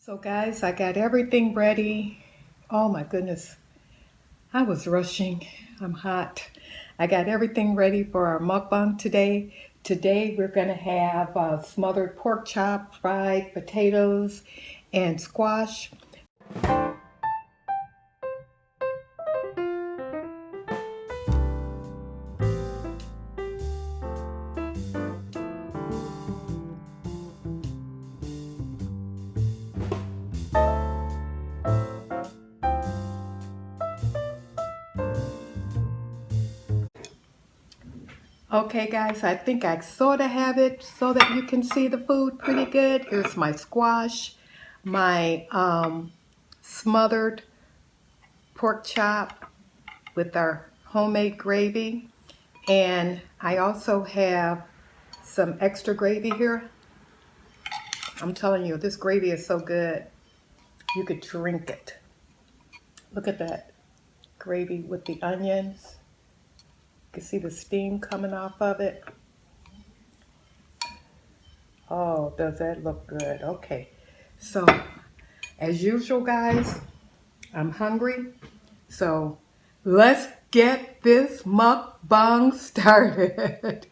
So guys, I got everything ready. Oh my goodness, I was rushing. I'm hot. I got everything ready for our mukbang today. Today we're gonna have smothered pork chop, fried potatoes, and squash. Okay guys, I think I sort of have it so that you can see the food pretty good. Here's my squash, my smothered pork chop with our homemade gravy. And I also have some extra gravy here. I'm telling you, this gravy is so good. You could drink it. Look at that gravy with the onions. You can see the steam coming off of it. Oh, does that look good? Okay. So, as usual, guys, I'm hungry. So, let's get this mukbang started.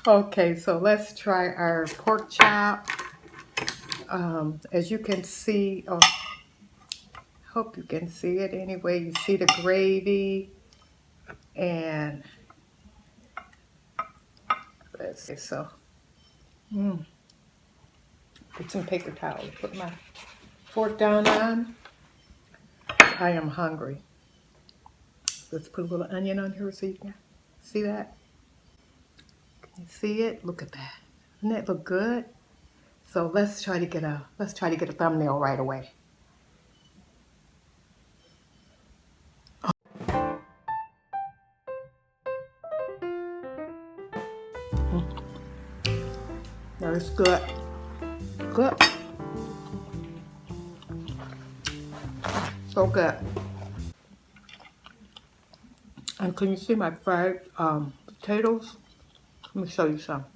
Okay, so let's try our pork chop. As you can see, oh, hope you can see it anyway. You see the gravy, and let's see. So, get some paper towel. Put my fork down on. I am hungry. Let's put a little onion on here so you can see that. Can you see it? Look at that. Doesn't that look good? So let's try to get a thumbnail right away. That's good. Good. So good. And can you see my fried potatoes? Let me show you some.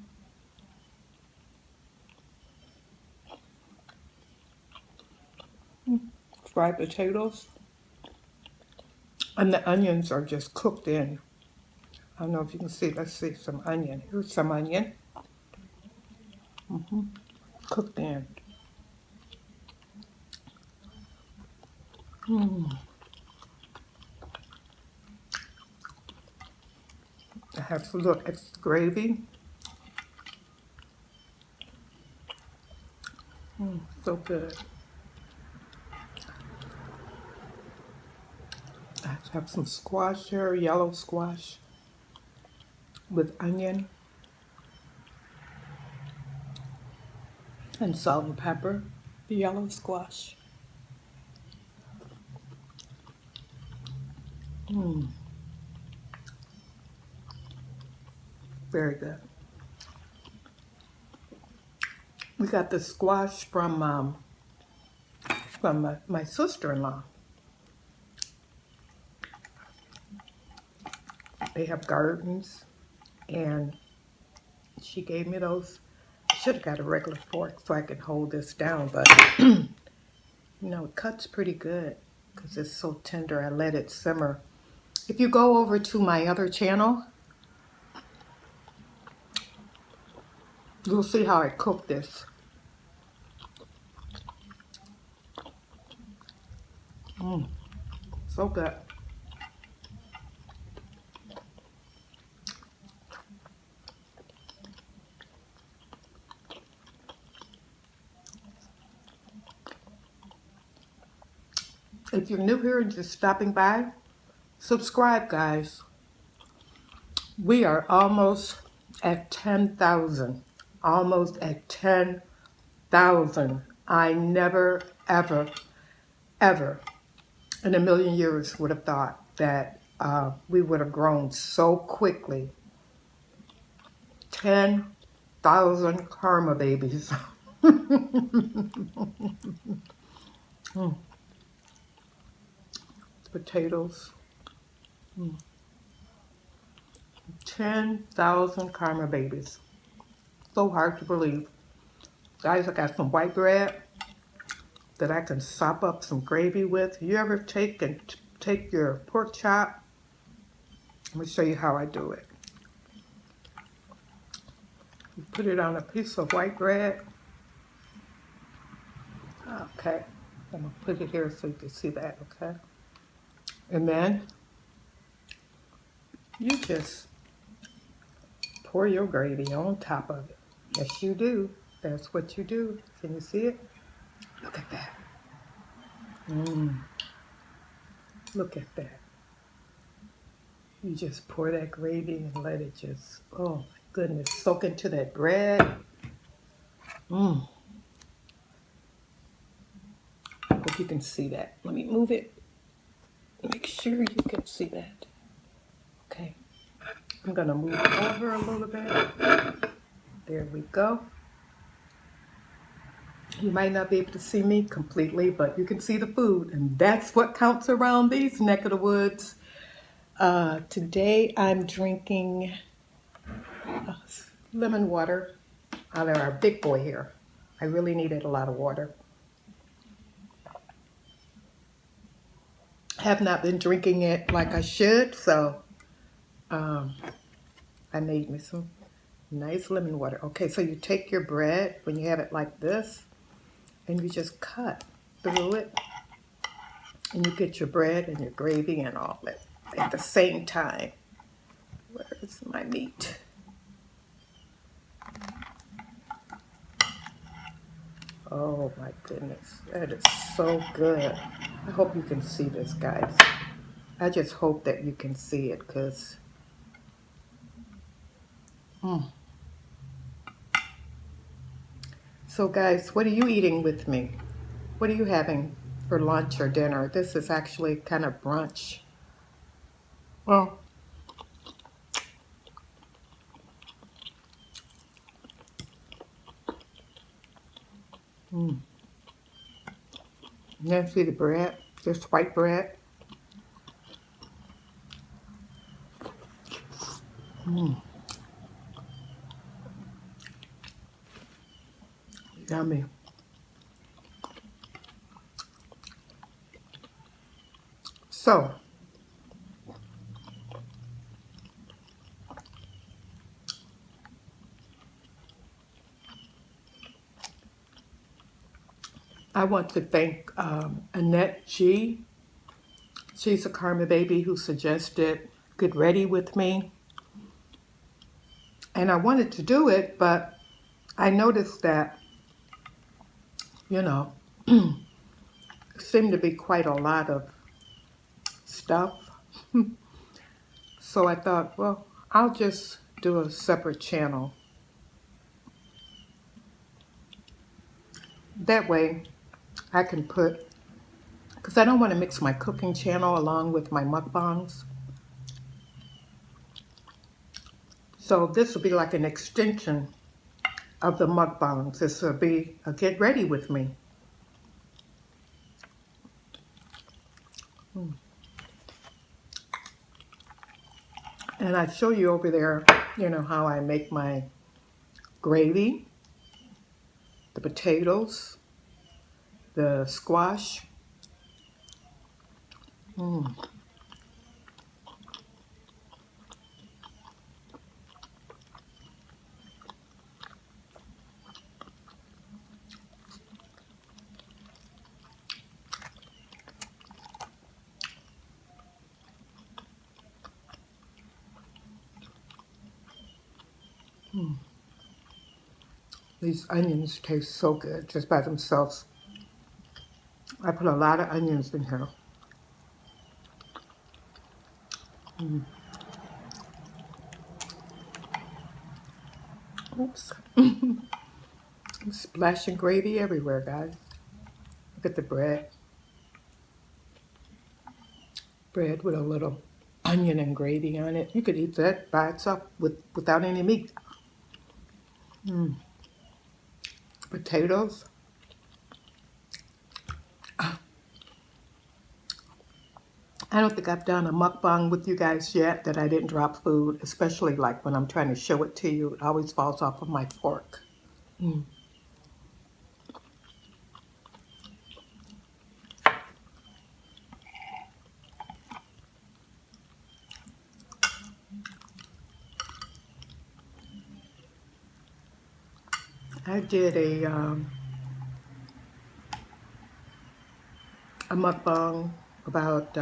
Fried potatoes. And the onions are just cooked in. I don't know if you can see. Let's see some onion. Here's some onion. Cooked in. I have a little extra gravy. So good. I have some squash here, yellow squash with onion and salt and pepper. The yellow squash. Very good. We got the squash from my sister-in-law. They have gardens, and she gave me those. I should have got a regular fork so I could hold this down, but you know, it cuts pretty good because it's so tender. I let it simmer. If you go over to my other channel, you'll see how I cook this. So good. If you're new here and just stopping by, subscribe, guys. We are almost at 10,000. Almost at 10,000. I never, ever, ever in a million years would have thought that we would have grown so quickly. 10,000 karma babies. Potatoes. 10,000 karma babies. So hard to believe. Guys, I got some white bread. that I can sop up some gravy with. You ever take your pork chop? Let me show you how I do it. You put it on a piece of white bread. Okay, I'm gonna put it here so you can see that, okay? And then you just pour your gravy on top of it. Yes, you do. That's what you do. Can you see it? Look at that. Look at that. You just pour that gravy and let it just, oh my goodness, soak into that bread. Hope you can see that. Let me move it. Make sure you can see that. Okay. I'm gonna move it over a little bit. There we go. You might not be able to see me completely, but you can see the food, and that's what counts around these neck of the woods. Today I'm drinking lemon water out of our big boy here. I really needed a lot of water. Have not been drinking it like I should, so I made me some nice lemon water. Okay, so you take your bread when you have it like this, and you just cut through it, and you get your bread and your gravy and all that at the same time. Where's my meat? Oh my goodness, that is so good. I hope you can see this, guys. I just hope that you can see it, because So guys, what are you eating with me? What are you having for lunch or dinner? This is actually kind of brunch. Well, you see the bread, this white bread. Yummy. So, I want to thank Annette G. She's a Karma baby who suggested Get Ready With Me. And I wanted to do it, but I noticed that, you know, seemed to be quite a lot of stuff. So I thought, well, I'll just do a separate channel. That way I can put, because I don't want to mix my cooking channel along with my mukbangs. So this will be like an extension of the mukbangs. This will be a Get Ready With Me. And I show you over there, you know, how I make my gravy, the potatoes, the squash. These onions taste so good just by themselves. I put a lot of onions in here. Oops. I'm splashing gravy everywhere, guys. Look at the bread. Bread with a little onion and gravy on it. You could eat that by itself without any meat. Potatoes. I don't think I've done a mukbang with you guys yet that I didn't drop food, especially like when I'm trying to show it to you. It always falls off of my fork. I did a mukbang about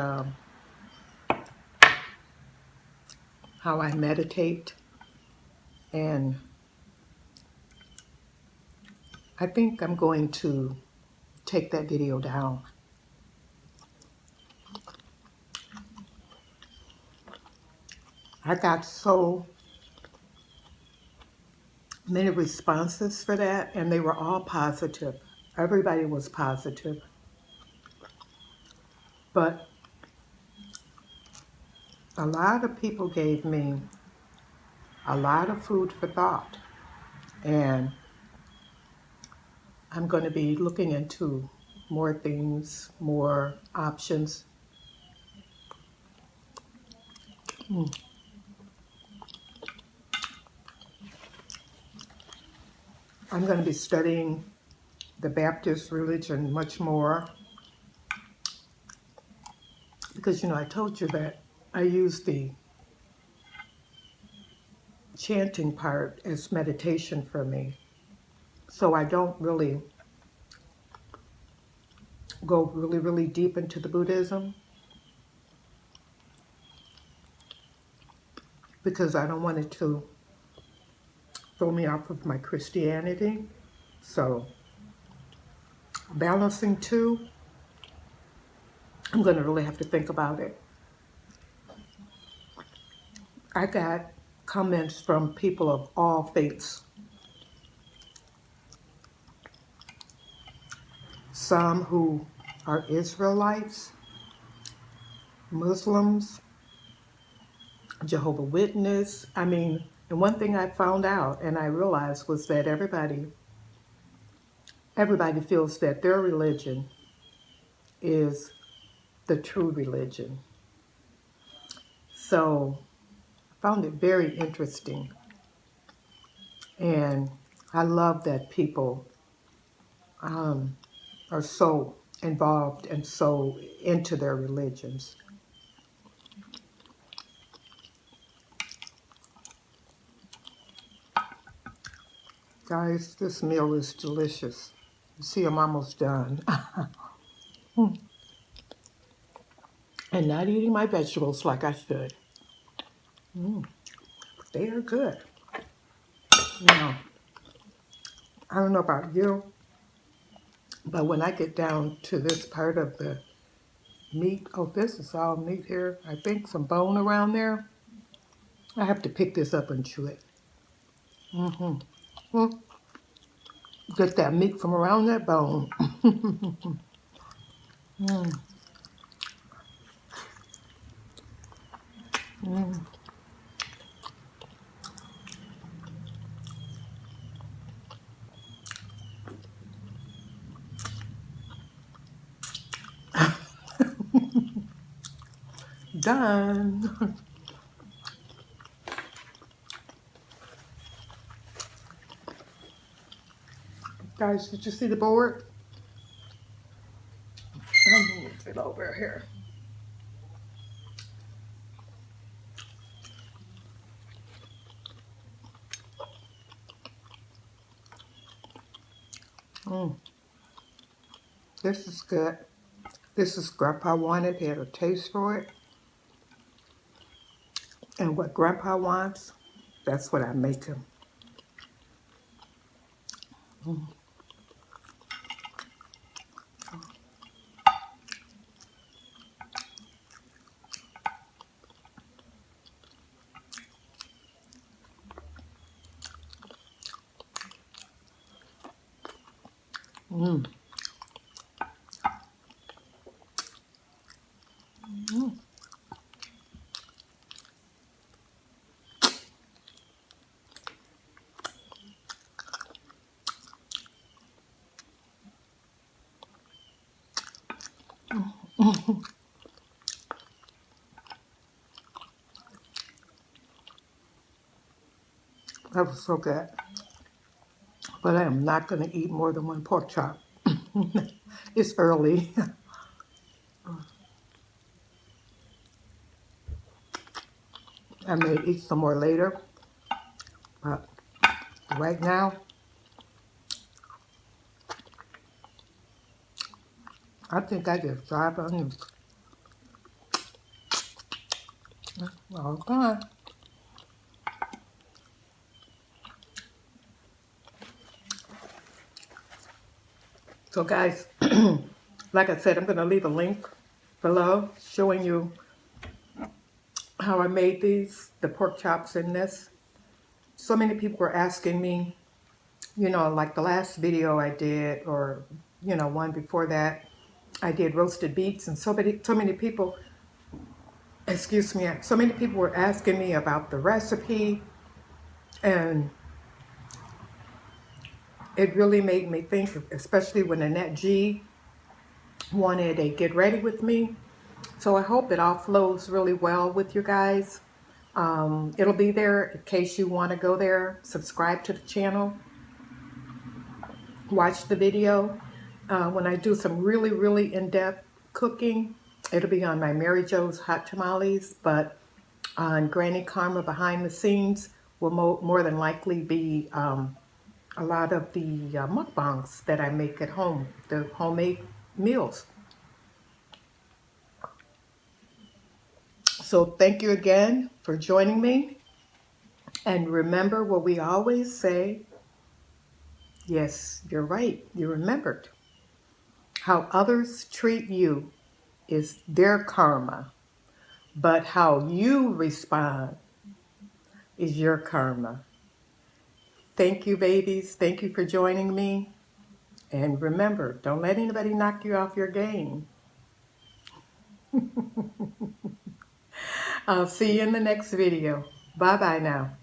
how I meditate, and I think I'm going to take that video down. I got so many responses for that, and they were all positive. Everybody was positive, but a lot of people gave me a lot of food for thought, and I'm going to be looking into more things, more options. I'm going to be studying the Baptist religion much more because, I told you that I use the chanting part as meditation for me. So I don't really go really, really deep into the Buddhism because I don't want it to throw me off of my Christianity. So balancing two, I'm going to really have to think about it. I got comments from people of all faiths. Some who are Israelites, Muslims, Jehovah's Witness. And one thing I found out and I realized was that everybody feels that their religion is the true religion. So I found it very interesting. And I love that people are so involved and so into their religions. Guys, this meal is delicious. You see, I'm almost done. And not eating my vegetables like I should. They are good. Now, I don't know about you, but when I get down to this part of the meat, oh, this is all meat here. I think some bone around there. I have to pick this up and chew it. Mm, Get that meat from around that bone. Done. Guys, did you see the board? I'll move it over here. This is good. This is Grandpa wanted. He had a taste for it. And what Grandpa wants, that's what I make him. Mm. That was so good. But I am not going to eat more than one pork chop. It's early. I may eat some more later, but right now I think I just dried onions. All gone. So guys, like I said, I'm going to leave a link below showing you how I made these, the pork chops in this. So many people were asking me, you know, like the last video I did, or, you know, one before that, I did roasted beets, and so many people, excuse me, so many people were asking me about the recipe, and it really made me think, especially when Annette G wanted a get ready with me. So I hope it all flows really well with you guys. It'll be there in case you want to go there, subscribe to the channel, watch the video. When I do some really, really in-depth cooking, it'll be on my Mary Jo's Hot Tamales, but on GrannyKarma behind the scenes will more than likely be a lot of the mukbangs that I make at home, the homemade meals. So thank you again for joining me. And remember what we always say. Yes, you're right. You remembered. How others treat you is their karma, but how you respond is your karma. Thank you, babies. Thank you for joining me. And remember, don't let anybody knock you off your game. I'll see you in the next video. Bye-bye now.